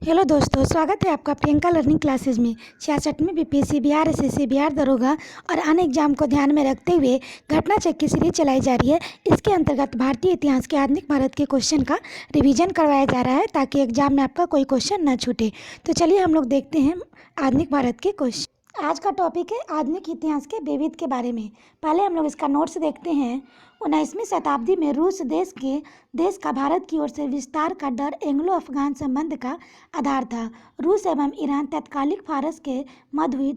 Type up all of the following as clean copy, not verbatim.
Hello दोस्तों, स्वागत है आपका प्रियंका लर्निंग क्लासेज में। 66वीं बीपीएससी बिहार एसएससी बिहार दरोगा और अन्य एग्जाम को ध्यान में रखते हुए घटना चेक की सीरीज चलाई जा रही है। इसके अंतर्गत भारतीय इतिहास के आधुनिक भारत के क्वेश्चन का रिवीजन करवाया जा रहा है ताकि एग्जाम में आपका कोई क्वेश्चन न छूटे। तो चलिए हम लोग देखते हैं आधुनिक भारत के क्वेश्चन। आज का टॉपिक है आधुनिक इतिहास के विविध के बारे में। पहले हम लोग इसका नोट्स देखते हैं। 19वीं शताब्दी में रूस देश का भारत की ओर से विस्तार का डर एंग्लो अफगान संबंध का आधार था। रूस एवं ईरान तत्कालिक फारस के मध्य हुई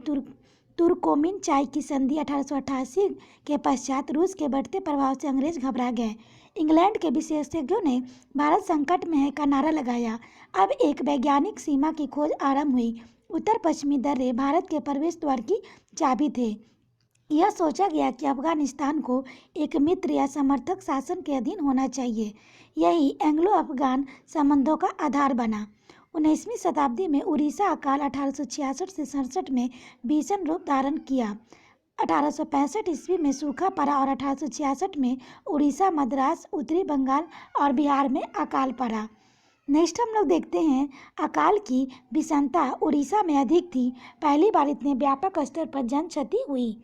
तुर्कोमिन चाय की संधि 1888 के पश्चात रूस के बढ़ते प्रभाव से अंग्रेज घबरा गए। इंग्लैंड के विशेषज्ञों ने भारत संकट में है का नारा लगाया। अब एक वैज्ञानिक सीमा की खोज आरंभ हुई। उत्तर पश्चिमी दर्रे भारत के प्रवेश द्वार की चाबी थे। यह सोचा गया कि अफगानिस्तान को एक मित्र या समर्थक शासन के अधीन होना चाहिए। यही एंग्लो अफगान संबंधों का आधार बना। 19वीं शताब्दी में उड़ीसा अकाल 1866 से 67 में भीषण रूप धारण किया। 1865 ईस्वी में सूखा पड़ा और 1866 में उड़ीसा, मद्रास, उत्तरी बंगाल और बिहार में अकाल पड़ा। नेक्स्ट हम लोग देखते हैं अकाल की भीषणता उड़ीसा में अधिक थी। पहली बार इतने व्यापक स्तर पर जन क्षति हुई।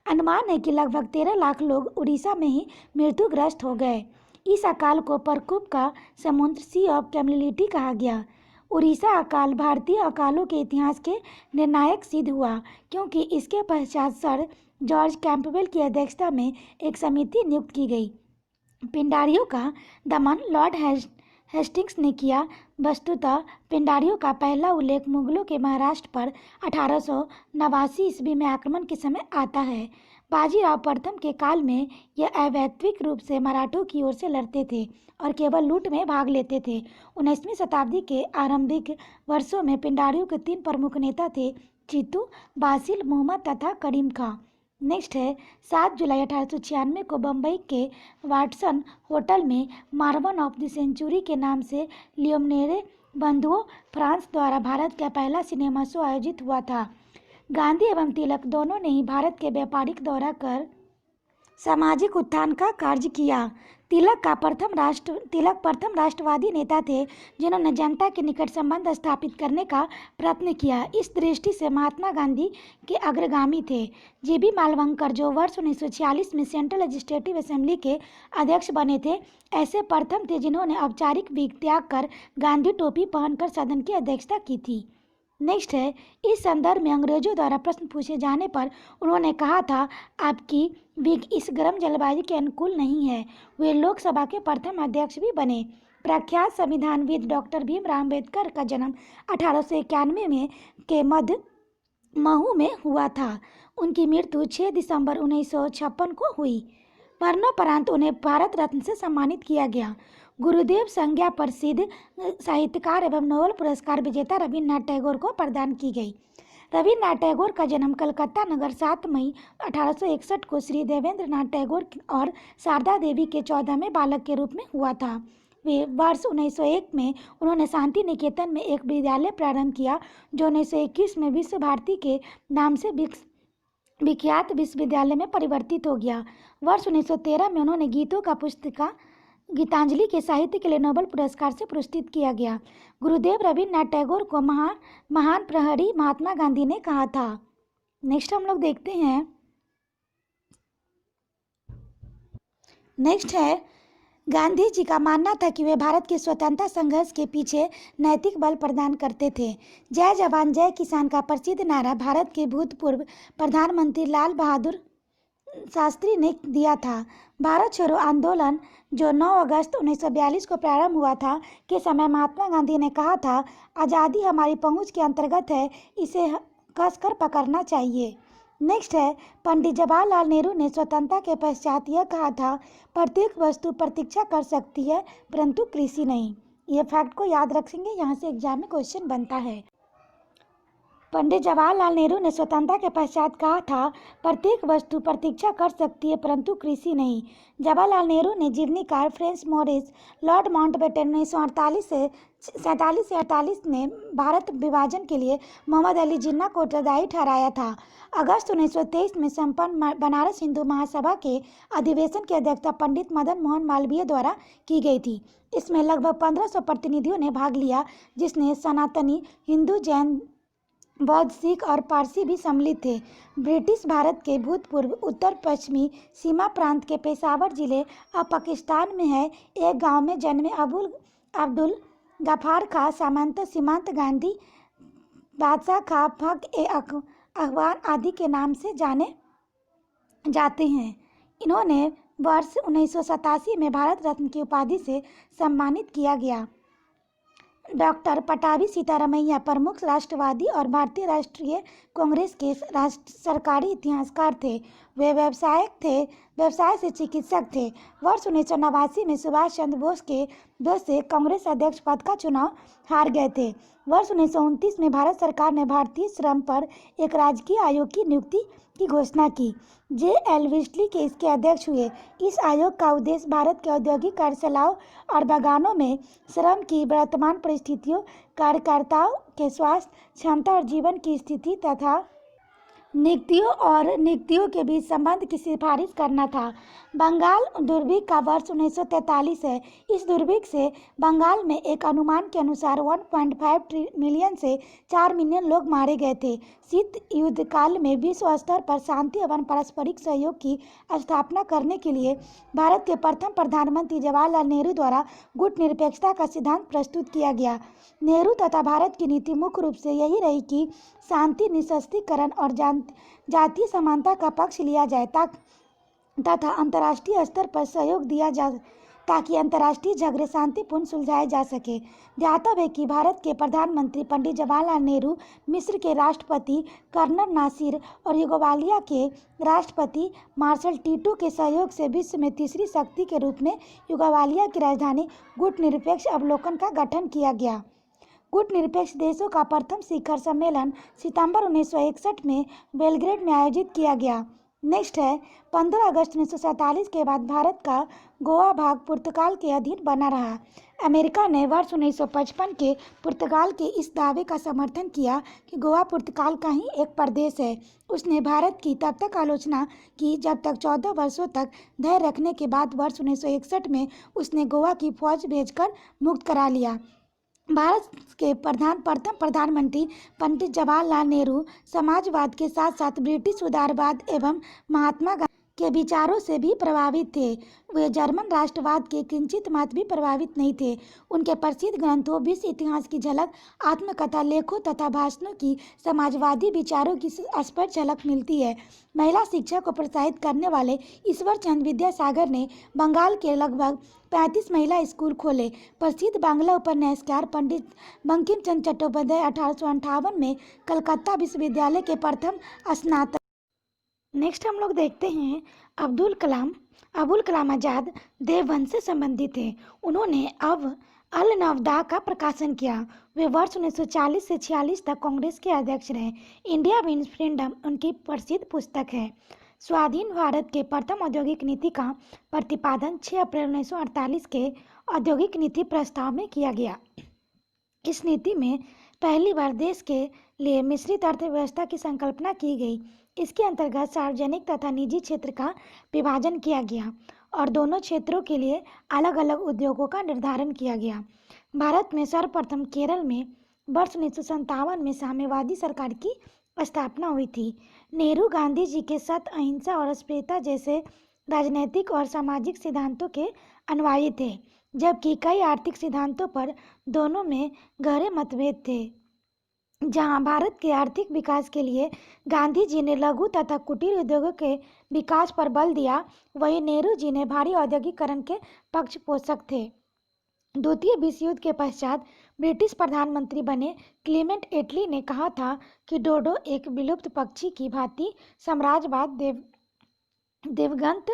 अनुमान है कि लगभग 13 लाख लोग उड़ीसा में ही मृत्युग्रस्त हो गए। इस अकाल को प्रकोप का समुद्र सी ऑफ कैमिलिटी कहा गया। उड़ीसा अकाल भारतीय अकालों के इतिहास के निर्णायक सिद्ध हुआ क्योंकि इसके पश्चात सर जॉर्ज कैंपबेल की अध्यक्षता में एक समिति नियुक्त की गई। पिंडारियों का दमन लॉर्ड हेस्टिंग्स ने किया। वस्तुतः पिंडारियों का पहला उल्लेख मुगलों के महाराष्ट्र पर 1889 ईस्वी में आक्रमण के समय आता है। बाजीराव प्रथम के काल में यह अवैतनिक रूप से मराठों की ओर से लड़ते थे और केवल लूट में भाग लेते थे। 19वीं शताब्दी के आरंभिक वर्षों में पिंडारियों के 3 प्रमुख नेता थे, चीतू, बासिल मोहम्मद तथा करीम खां। नेक्स्ट है 7 जुलाई 1896 को बम्बई के वाटसन होटल में मार्वन ऑफ द सेंचुरी के नाम से लियोमनेरे बंधुओं फ्रांस द्वारा भारत का पहला सिनेमा शो आयोजित हुआ था। गांधी एवं तिलक दोनों ने ही भारत के व्यापारिक दौरा कर सामाजिक उत्थान का कार्य किया। तिलक प्रथम राष्ट्रवादी नेता थे जिन्होंने जनता के निकट संबंध स्थापित करने का प्रयत्न किया। इस दृष्टि से महात्मा गांधी के अग्रगामी थे। जीबी मालवंकर जो वर्ष 1946 में सेंट्रल लेजिस्लेटिव असेंबली के अध्यक्ष बने थे, ऐसे प्रथम थे जिन्होंने औपचारिक विग त्याग कर गांधी टोपी पहनकर सदन की अध्यक्षता की थी। नेक्स्ट है इस संदर्भ में अंग्रेजों द्वारा प्रश्न पूछे जाने पर उन्होंने कहा था, आपकी विग इस गर्म जलवायु के अनुकूल नहीं है। वे लोकसभा के प्रथम अध्यक्ष भी बने। प्रख्यात संविधानविद डॉक्टर भीमराव अम्बेडकर का जन्म 1891 में के मध्य महू में हुआ था। उनकी मृत्यु 6 दिसंबर 1956 को हुई। मरणोपरांत उन्हें भारत रत्न से सम्मानित किया गया। गुरुदेव संज्ञा प्रसिद्ध साहित्यकार एवं नोबेल पुरस्कार विजेता रविन्द्रनाथ टैगोर को प्रदान की गई। रविन्द्रनाथ टैगोर का जन्म कलकत्ता नगर 7 मई 1861 को श्री देवेंद्र नाथ टैगोर और शारदा देवी के 14वें बालक के रूप में हुआ था। वे वर्ष 1901 में उन्होंने शांति निकेतन में एक विद्यालय प्रारंभ किया जो 1921 में विश्व भारती के नाम से विख्यात विश्वविद्यालय में परिवर्तित हो गया। वर्ष 1913 में उन्होंने गीतों का पुस्तिका गीतांजलि के साहित्य के लिए नोबेल पुरस्कार से पुरस्कृत किया गया। गुरुदेव रविन्द्रनाथ टैगोर को महान प्रहरी महात्मा गांधी ने कहा था। नेक्स्ट हम लोग देखते हैं। नेक्स्ट है गांधी जी का मानना था कि वे भारत के स्वतंत्रता संघर्ष के पीछे नैतिक बल प्रदान करते थे। जय जवान जय किसान का प्रसिद्ध नारा भारत के भूतपूर्व प्रधानमंत्री लाल बहादुर शास्त्री ने दिया था। भारत छोड़ो आंदोलन जो 9 अगस्त 1942 को प्रारंभ हुआ था के समय महात्मा गांधी ने कहा था, आज़ादी हमारी पहुंच के अंतर्गत है, इसे कसकर पकड़ना चाहिए। नेक्स्ट है पंडित जवाहरलाल नेहरू ने स्वतंत्रता के पश्चात यह कहा था, प्रत्येक वस्तु प्रतीक्षा कर सकती है परंतु कृषि नहीं। ये फैक्ट को याद रखेंगे, यहाँ से एग्जाम में क्वेश्चन बनता है। पंडित जवाहरलाल नेहरू ने स्वतंत्रता के पश्चात कहा था, प्रत्येक वस्तु प्रतीक्षा कर सकती है परंतु कृषि नहीं। जवाहरलाल नेहरू ने जीवनीकार फ्रेंच मॉरिस लॉर्ड माउंटबेटन 1948 से 48 ने भारत विभाजन के लिए मोहम्मद अली जिन्ना को उत्तरदायी ठहराया था। अगस्त 1923 में संपन्न बनारस हिंदू महासभा के अधिवेशन की अध्यक्षता पंडित मदन मोहन मालवीय द्वारा की गई थी। इसमें लगभग 1500 प्रतिनिधियों ने भाग लिया, जिसमें सनातनी हिंदू, जैन, बौद्ध, सिख और पारसी भी सम्मिलित थे। ब्रिटिश भारत के भूतपूर्व उत्तर पश्चिमी सीमा प्रांत के पेशावर जिले अब पाकिस्तान में है एक गांव में जन्मे अब्दुल गफ्फार खां सामंत, सीमांत गांधी, बादशाह खां, अखबार आदि के नाम से जाने जाते हैं। इन्होंने वर्ष 1987 में भारत रत्न की उपाधि से सम्मानित किया गया। डॉक्टर पट्टाभी सीतारामैया प्रमुख राष्ट्रवादी और भारतीय राष्ट्रीय कांग्रेस के सरकारी इतिहासकार थे। वे व्यवसाय से चिकित्सक थे। वर्ष 1989 में सुभाष चंद्र बोस से कांग्रेस अध्यक्ष पद का चुनाव हार गए थे। वर्ष 1929 में भारत सरकार ने भारतीय श्रम पर एक राजकीय आयोग की नियुक्ति की घोषणा की। J.L. विस्ली के इसके अध्यक्ष हुए। इस आयोग का उद्देश्य भारत के औद्योगिक कार्यशालाओं और बागानों में श्रम की वर्तमान परिस्थितियों, कार्यकर्ताओं के स्वास्थ्य, क्षमता और जीवन की स्थिति तथा नियुक्तियों के बीच संबंध की सिफारिश करना था। बंगाल दुर्भिक्ष का वर्ष 1943 है। इस दुर्भिक्ष से बंगाल में एक अनुमान के अनुसार 1.5 मिलियन से 4 मिलियन लोग मारे गए थे। शीत युद्ध काल में विश्व स्तर पर शांति एवं पारस्परिक सहयोग की स्थापना करने के लिए भारत के प्रथम प्रधानमंत्री जवाहरलाल नेहरू द्वारा गुट निरपेक्षता का सिद्धांत प्रस्तुत किया गया। नेहरू तथा भारत की नीति मुख्य रूप से यही रही कि शांति, निःशस्त्रीकरण और जातीय समानता का पक्ष लिया जाए तथा अंतर्राष्ट्रीय स्तर पर सहयोग दिया जा ताकि अंतर्राष्ट्रीय झगड़े शांतिपूर्ण सुलझाए जा सके। ध्यातव्य है कि भारत के प्रधानमंत्री पंडित जवाहरलाल नेहरू, मिस्र के राष्ट्रपति कर्नल नासिर और युगोस्लाविया के राष्ट्रपति मार्शल टीटो के सहयोग से विश्व में तीसरी शक्ति के रूप में युगोस्लाविया की राजधानी गुट निरपेक्ष अवलोकन का गठन किया गया। गुट निरपेक्ष देशों का प्रथम शिखर सम्मेलन सितंबर 1961 में बेलग्रेड में आयोजित किया गया। नेक्स्ट है 15 अगस्त 1947 के बाद भारत का गोवा भाग पुर्तगाल के अधीन बना रहा। अमेरिका ने वर्ष 1955 के पुर्तगाल के इस दावे का समर्थन किया कि गोवा पुर्तगाल का ही एक प्रदेश है। उसने भारत की तब तक आलोचना की जब तक 14 वर्षों तक धैर्य रखने के बाद वर्ष 1961 में उसने गोवा की फौज भेजकर मुक्त करा लिया। भारत के प्रथम प्रधानमंत्री पंडित जवाहरलाल नेहरू समाजवाद के साथ साथ ब्रिटिश उदारवाद एवं महात्मा गांधी के विचारों से भी प्रभावित थे। वे जर्मन राष्ट्रवाद के किंचित मात्र भी प्रभावित नहीं थे। उनके प्रसिद्ध ग्रंथों, विश्व इतिहास की झलक, आत्मकथा, लेखों तथा भाषणों की समाजवादी विचारों की स्पष्ट झलक मिलती है। महिला शिक्षा को प्रोत्साहित करने वाले ईश्वर चंद्र विद्यासागर ने बंगाल के लगभग 35 महिला स्कूल खोले। प्रसिद्ध बांग्ला उपन्यासकार पंडित बंकिम चंद्र चट्टोपाध्याय 1858 में कलकत्ता विश्वविद्यालय के प्रथम स्नातक। नेक्स्ट हम लोग देखते हैं अब्दुल कलाम आज़ाद देववंश से संबंधित हैं। उन्होंने अल नवदा का प्रकाशन किया। वे वर्ष 1940 से 46 तक कांग्रेस के अध्यक्ष रहे। इंडिया मीन्स फ्रीडम उनकी प्रसिद्ध पुस्तक है। स्वाधीन भारत के प्रथम औद्योगिक नीति का प्रतिपादन 6 अप्रैल 1948 के औद्योगिक नीति प्रस्ताव में किया गया। इस नीति में पहली बार देश के लिए मिश्रित अर्थव्यवस्था की संकल्पना की गई। इसके अंतर्गत सार्वजनिक तथा निजी क्षेत्र का विभाजन किया गया और दोनों क्षेत्रों के लिए अलग अलग उद्योगों का निर्धारण किया गया। भारत में सर्वप्रथम केरल में वर्ष 1957 में साम्यवादी सरकार की स्थापना हुई थी। नेहरू गांधी जी के सत्य, अहिंसा और अस्पृश्यता जैसे राजनैतिक और सामाजिक सिद्धांतों के अनुयायी थे, जबकि कई आर्थिक सिद्धांतों पर दोनों में गहरे मतभेद थे। जहां भारत के आर्थिक विकास के लिए गांधी जी ने लघु तथा कुटीर उद्योगों के विकास पर बल दिया, वहीं नेहरू जी ने भारी औद्योगिकरण के पक्षपोषक थे। द्वितीय विश्व युद्ध के पश्चात ब्रिटिश प्रधानमंत्री बने क्लीमेंट एटली ने कहा था कि डोडो एक विलुप्त पक्षी की भांति साम्राज्यवाद देवगंत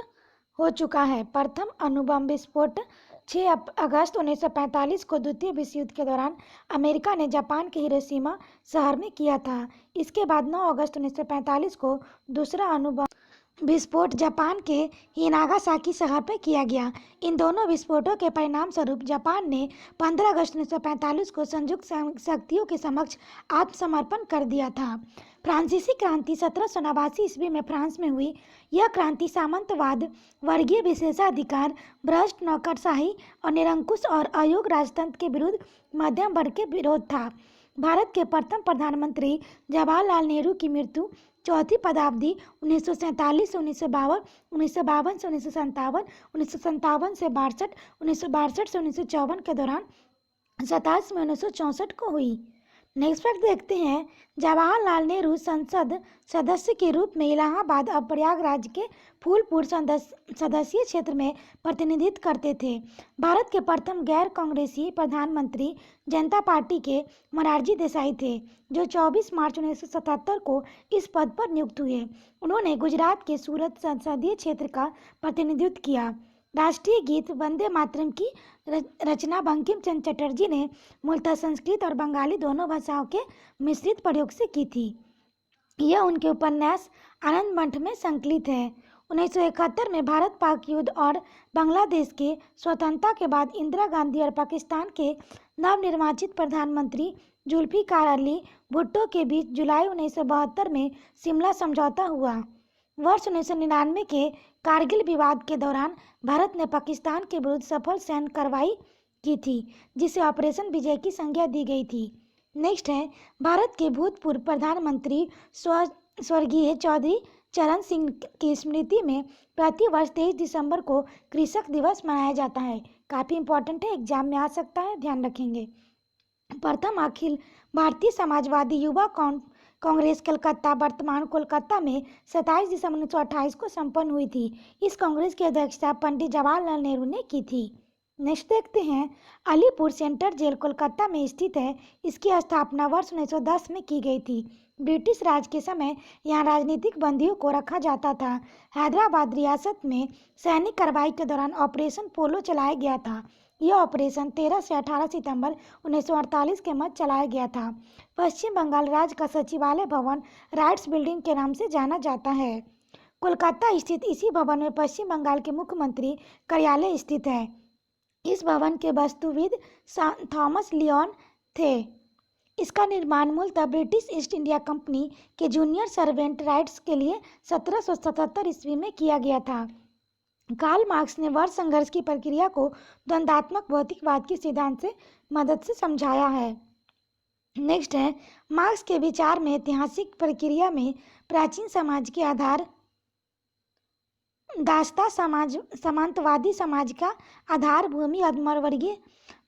हो चुका है। प्रथम अणुबम विस्फोट 6 अगस्त 1945 को द्वितीय विश्व युद्ध के दौरान अमेरिका ने जापान के हिरोशिमा शहर में किया था। इसके बाद 9 अगस्त 1945 को दूसरा अणु विस्फोट जापान के ही नागासाकी शहर पर किया गया। इन दोनों विस्फोटों के परिणाम स्वरूप जापान ने 15 अगस्त 1945 को संयुक्त शक्तियों के समक्ष आत्मसमर्पण कर दिया था। फ्रांसीसी क्रांति 1789 ईस्वी में फ्रांस में हुई। यह क्रांति सामंतवाद, वर्गीय विशेषाधिकार, भ्रष्ट नौकरशाही और निरंकुश और अयोग्य राजतंत्र के विरुद्ध मध्यम वर्ग के विरोध था। भारत के प्रथम प्रधानमंत्री जवाहरलाल नेहरू की मृत्यु चौथी पदाब्दी 1947 से 1952, 1952 से 1957, 1957 से 62, 1962 से 1954 के दौरान 27 में 1964 को हुई। नेक्स्ट फैक्ट देखते हैं। जवाहरलाल नेहरू संसद सदस्य के रूप में इलाहाबाद और प्रयागराज के फूलपुर सदस्यीय क्षेत्र में प्रतिनिधित्व करते थे। भारत के प्रथम गैर कांग्रेसी प्रधानमंत्री जनता पार्टी के मोरारजी देसाई थे, जो 24 मार्च 1977 को इस पद पर नियुक्त हुए। उन्होंने गुजरात के सूरत संसदीय क्षेत्र का प्रतिनिधित्व किया। राष्ट्रीय गीत वंदे मातरम की रचना बंकिम चंद्र चटर्जी ने मूलतः संस्कृत और बंगाली दोनों भाषाओं के मिश्रित प्रयोग से की थी। यह उनके उपन्यास आनंद मठ में संकलित है। 1971 में भारत पाक युद्ध और बांग्लादेश के स्वतंत्रता के बाद इंदिरा गांधी और पाकिस्तान के नवनिर्वाचित प्रधानमंत्री जुल्फिकार अली भुट्टो के बीच जुलाई 1972 में शिमला समझौता हुआ। वर्ष 1999 के कारगिल विवाद के दौरान भारत ने पाकिस्तान के विरुद्ध सफल सैन्य कार्रवाई की थी, जिसे ऑपरेशन विजय की संज्ञा दी गई थी। नेक्स्ट है, भारत के भूतपूर्व प्रधानमंत्री स्वर्गीय चौधरी चरण सिंह की स्मृति में प्रति वर्ष 23 दिसंबर को कृषक दिवस मनाया जाता है। काफ़ी इंपॉर्टेंट है, एग्जाम में आ सकता है, ध्यान रखेंगे। प्रथम अखिल भारतीय समाजवादी युवा कांग्रेस कलकत्ता वर्तमान कोलकाता में 27 दिसंबर 1928 को संपन्न हुई थी। इस कांग्रेस की अध्यक्षता पंडित जवाहरलाल नेहरू ने की थी। नेक्स्ट देखते हैं। अलीपुर सेंट्रल जेल कोलकाता में स्थित है। इसकी स्थापना वर्ष 1910 में की गई थी। ब्रिटिश राज के समय यहाँ राजनीतिक बंदियों को रखा जाता था। हैदराबाद रियासत में सैनिक कार्रवाई के दौरान ऑपरेशन पोलो चलाया गया था। यह ऑपरेशन 13 से 18 सितंबर 1948 के मध्य चलाया गया था। पश्चिम बंगाल राज्य का सचिवालय भवन राइट्स बिल्डिंग के नाम से जाना जाता है। कोलकाता स्थित इसी भवन में पश्चिम बंगाल के मुख्यमंत्री कार्यालय स्थित है। इस भवन के वास्तुविद थॉमस लियोन थे। इसका निर्माण मूलतः ब्रिटिश ईस्ट इंडिया कंपनी के जूनियर सर्वेंट राइट्स के लिए 1777 ईस्वी में किया गया था। कार्ल मार्क्स ने वर्ग संघर्ष की प्रक्रिया को द्वंद्वात्मक भौतिकवाद के सिद्धांत से मदद से समझाया है। नेक्स्ट है, मार्क्स के विचार में ऐतिहासिक प्रक्रिया में प्राचीन समाज के आधार दास्ता समाज, सामंतवादी समाज का आधार भूमि और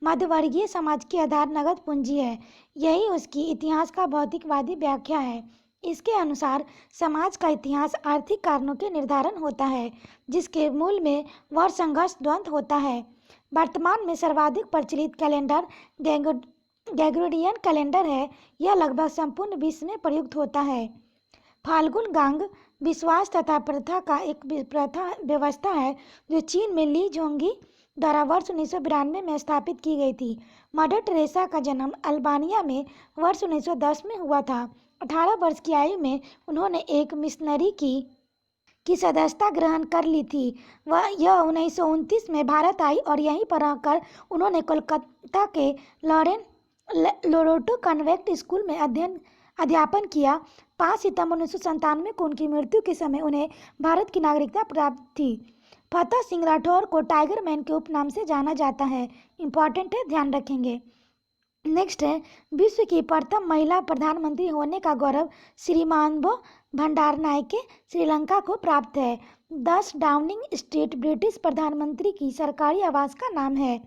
मध्यवर्गीय समाज के आधार नगद पूंजी है। यही उसकी इतिहास का भौतिकवादी व्याख्या है। इसके अनुसार समाज का इतिहास आर्थिक कारणों के निर्धारण होता है, जिसके मूल में वर्ग संघर्ष द्वंद्व होता है। वर्तमान में सर्वाधिक प्रचलित कैलेंडर ग्रेगोरियन कैलेंडर है। यह लगभग संपूर्ण विश्व में प्रयुक्त होता है। फाल्गुन गांग विश्वास तथा प्रथा का एक प्रथा व्यवस्था है, जो चीन में ली जोंगी द्वारा वर्ष 1992 में स्थापित की गई थी। मदर टेरेसा का जन्म अल्बानिया में वर्ष 1910 में हुआ था। 18 वर्ष की आयु में उन्होंने एक मिशनरी की सदस्यता ग्रहण कर ली थी। यह 1929 में भारत आई और यहीं पर रहकर उन्होंने कोलकाता के लोरेटो कन्वेंट स्कूल में अध्यापन किया। 5 सितंबर 1997 को उनकी मृत्यु के समय उन्हें भारत की नागरिकता प्राप्त थी। फतेह सिंह राठौर को टाइगर मैन के उपनाम से जाना जाता है। इंपॉर्टेंट है, ध्यान रखेंगे। नेक्स्ट है, विश्व की प्रथम महिला प्रधानमंत्री होने का गौरव श्रीमान्बो भंडारनायके श्रीलंका को प्राप्त है। 10 डाउनिंग स्ट्रीट ब्रिटिश प्रधानमंत्री की सरकारी आवास का नाम है।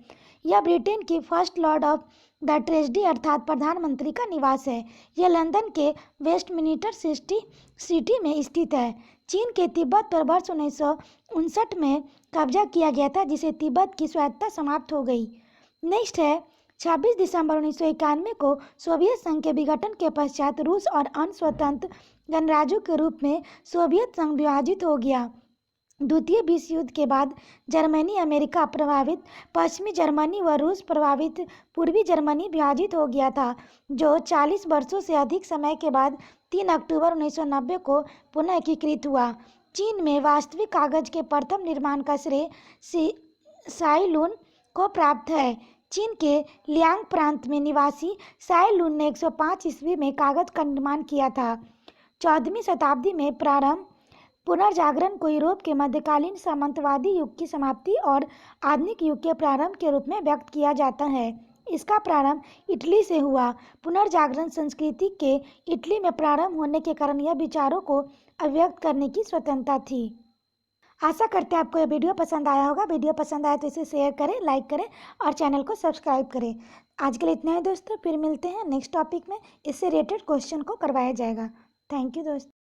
यह ब्रिटेन की first Lord of the treasury अर्थात प्रधानमंत्री का निवास है। यह लंदन के वेस्टमिनिस्टर सिटी में स्थित है। चीन के तिब्बत पर वर्ष 1959 में कब्जा किया गया था, जिसे तिब्बत की स्वायत्तता समाप्त हो गई। नेक्स्ट है, 26 दिसंबर 1991 को सोवियत संघ के विघटन के पश्चात रूस और अन्य स्वतंत्र गणराज्यों के रूप में सोवियत संघ विभाजित हो गया। द्वितीय विश्व युद्ध के बाद जर्मनी अमेरिका प्रभावित पश्चिमी जर्मनी व रूस प्रभावित पूर्वी जर्मनी विभाजित हो गया था, जो 40 वर्षों से अधिक समय के बाद 3 अक्टूबर 1990 को पुनः एकीकृत हुआ। चीन में वास्तविक कागज के प्रथम निर्माण का श्रेय साई लुन को प्राप्त है। चीन के लियांग प्रांत में निवासी साई लुन ने 105 ईस्वी में कागज का निर्माण किया था। 14वीं शताब्दी में प्रारंभ पुनर्जागरण को यूरोप के मध्यकालीन सामंतवादी युग की समाप्ति और आधुनिक युग के प्रारंभ के रूप में व्यक्त किया जाता है। इसका प्रारंभ इटली से हुआ। पुनर्जागरण संस्कृति के इटली में प्रारंभ होने के कारण यह विचारों को अभिव्यक्त करने की स्वतंत्रता थी। आशा करते हैं आपको यह वीडियो पसंद आया होगा। वीडियो पसंद आया तो इसे शेयर करें, लाइक करें और चैनल को सब्सक्राइब करें। आज के लिए इतना ही दोस्तों, फिर मिलते हैं नेक्स्ट टॉपिक में। इससे रिलेटेड क्वेश्चन को करवाया जाएगा। थैंक यू दोस्तों।